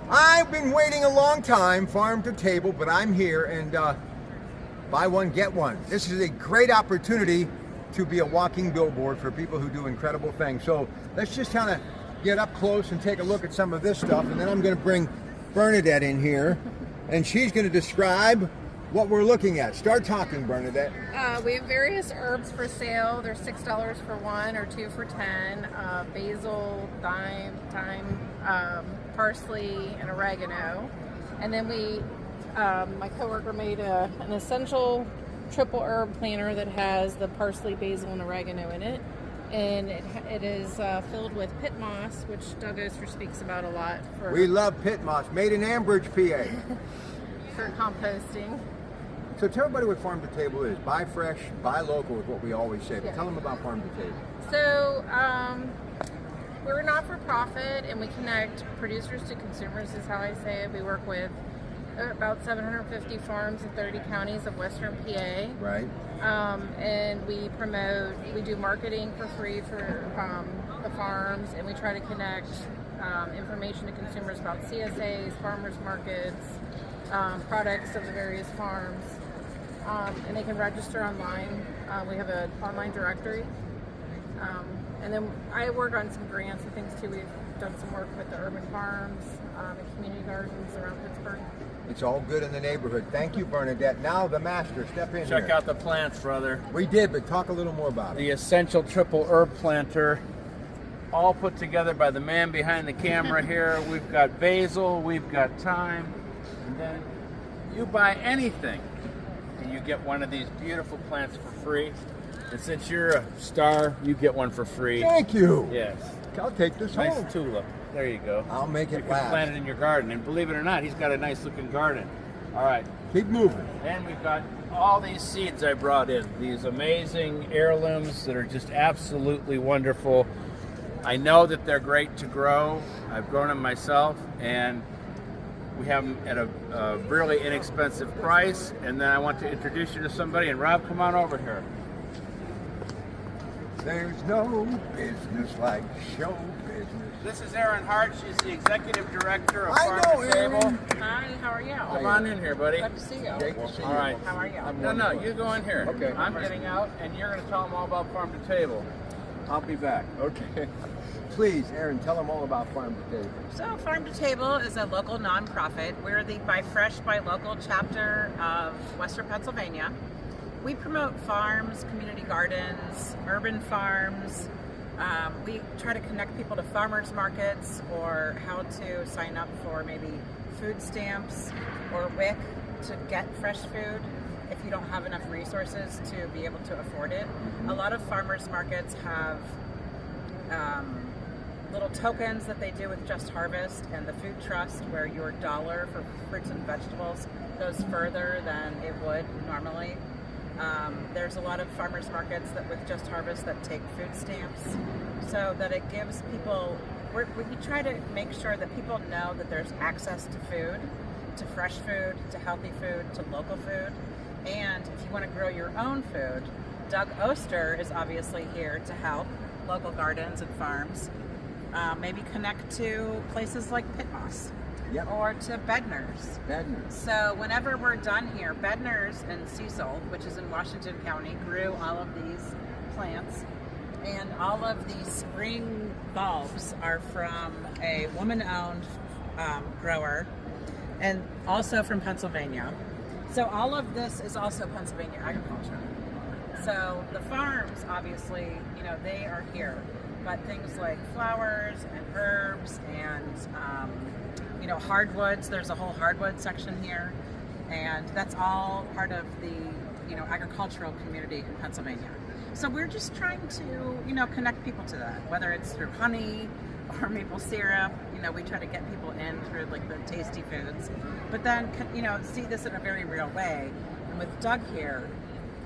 I've been waiting a long time, farm to table, but I'm here, and buy one, get one. This is a great opportunity to be a walking billboard for people who do incredible things. So let's just kind of get up close and take a look at some of this stuff, and then I'm going to bring Bernadette in here, and she's going to describe what we're looking at. Start talking, Bernadette. We have various herbs for sale. They're $6 for one or two for 10. Basil, thyme, parsley, and oregano. And then my coworker made an essential triple herb planter that has the parsley, basil, and oregano in it. And it is filled with pit moss, which Doug Oster speaks about a lot. We love pit moss, made in Ambridge, PA. For composting. So tell everybody what Farm to Table is. Buy fresh, buy local is what we always say. But Yeah. tell them about Farm to Table. So we're not for profit, and we connect producers to consumers is how I say it. We work with about 750 farms in 30 counties of Western PA. Right. And we do marketing for free for the farms, and we try to connect information to consumers about CSAs, farmers markets, products of the various farms. And they can register online. We have an online directory. And then I work on some grants and things too. We've done some work with the urban farms and community gardens around Pittsburgh. It's all good in the neighborhood. Thank you, Bernadette. Now the master, step in Check here. out the plants, brother. We did, but talk a little more about it. The essential triple herb planter, all put together by the man behind the camera here. We've got basil, we've got thyme, and then you buy anything and you get one of these beautiful plants for free. And since you're a star, you get one for free. Thank you. Yes. I'll take this home. Nice tulip. There you go. I'll make You it can last. plant it in your garden. And believe it or not, he's got a nice looking garden. All right. Keep moving. And we've got all these seeds I brought in. These amazing heirlooms that are just absolutely wonderful. I know that they're great to grow. I've grown them myself, and we have them at a really inexpensive price. And then I want to introduce you to somebody. And Rob, come on over here. There's no business like show business. This is Erin Hart. She's the executive director of I Farm know to Table. Erin. Hi, how are you? Come on in here, buddy. Glad to see you. Great to see you. All right. How are you? No, you go in here. Okay. I'm getting out, and you're going to tell them all about Farm to Table. I'll be back. Okay. Please, Erin, tell them all about Farm to Table. So Farm to Table is a local nonprofit. We're the Buy Fresh, Buy Local chapter of Western Pennsylvania. We promote farms, community gardens, urban farms. We try to connect people to farmers markets or how to sign up for maybe food stamps or WIC to get fresh food if you don't have enough resources to be able to afford it. A lot of farmers markets have little tokens that they do with Just Harvest and the Food Trust, where your dollar for fruits and vegetables goes further than it would normally. There's a lot of farmers markets that with Just Harvest that take food stamps, so that it gives people, we try to make sure that people know that there's access to food, to fresh food, to healthy food, to local food. And if you want to grow your own food, Doug Oster is obviously here to help local gardens and farms. Maybe connect to places like Pit Moss. Yep. Or to Bednar's. Bednar's. So whenever we're done here, Bednar's in Cecil, which is in Washington County, grew all of these plants. And all of the spring bulbs are from a woman-owned grower, and also from Pennsylvania. So all of this is also Pennsylvania agriculture. So the farms, obviously, they are here. But things like flowers and herbs and hardwoods. There's a whole hardwood section here, and that's all part of the agricultural community in Pennsylvania. So we're just trying to connect people to that, whether it's through honey or maple syrup. We try to get people in through like the tasty foods, but then see this in a very real way. And with Doug here,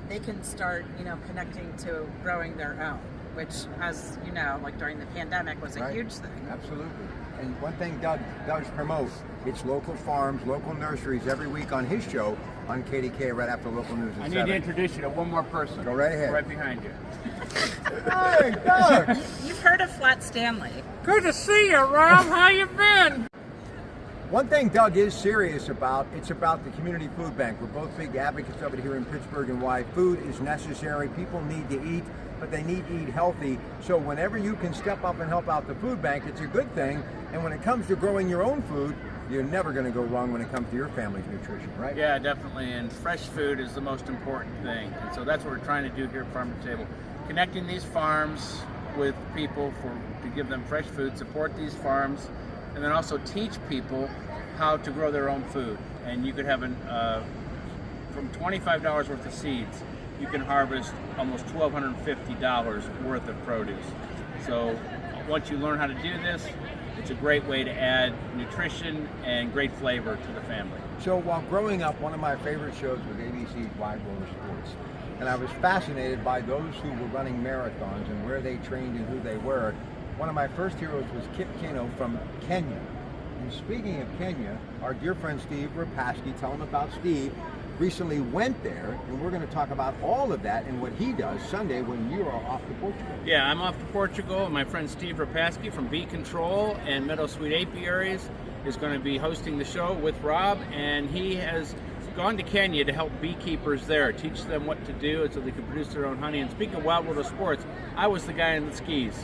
they can start connecting to growing their own, which, as you know, like during the pandemic was a huge thing. Absolutely. And one thing Doug does promote, it's local farms, local nurseries every week on his show on KDK right after local news at I need 7. to introduce you to one more person. Go right ahead. Right behind you. Hey, Doug! You've heard of Flat Stanley. Good to see you, Rob. How you been? One thing Doug is serious about, it's about the community food bank. We're both big advocates of it here in Pittsburgh and why food is necessary. People need to eat, but they need to eat healthy. So whenever you can step up and help out the food bank, it's a good thing. And when it comes to growing your own food, you're never going to go wrong when it comes to your family's nutrition, right? Yeah, definitely. And fresh food is the most important thing. And so that's what we're trying to do here at Farm to Table. Connecting these farms with people to give them fresh food, support these farms, and then also teach people how to grow their own food. And you could have from $25 worth of seeds, you can harvest almost $1,250 worth of produce. So once you learn how to do this, it's a great way to add nutrition and great flavor to the family. So while growing up, one of my favorite shows was ABC's Wide World of Sports. And I was fascinated by those who were running marathons and where they trained and who they were. One of my first heroes was Kip Keino from Kenya. And speaking of Kenya, our dear friend Steve Rapaski, tell him about Steve, recently went there, and we're going to talk about all of that and what he does Sunday when you are off to Portugal. Yeah, I'm off to Portugal. My friend Steve Rapaski from Bee Control and Meadow Sweet Apiaries is going to be hosting the show with Rob, and he has gone to Kenya to help beekeepers there, teach them what to do so they can produce their own honey. And speaking of Wild World of Sports, I was the guy in the skis.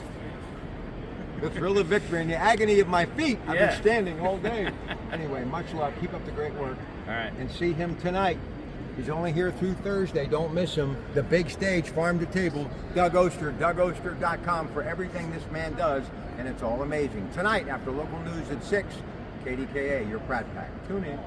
The thrill of victory and the agony of my feet. I've Yeah. been standing all day. Anyway, much love. Keep up the great work. All right. And see him tonight. He's only here through Thursday. Don't miss him. The big stage, Farm to Table. Doug Oster, DougOster.com for everything this man does, and it's all amazing. Tonight, after local news at 6, KDKA, your Pratt Pack. Tune in.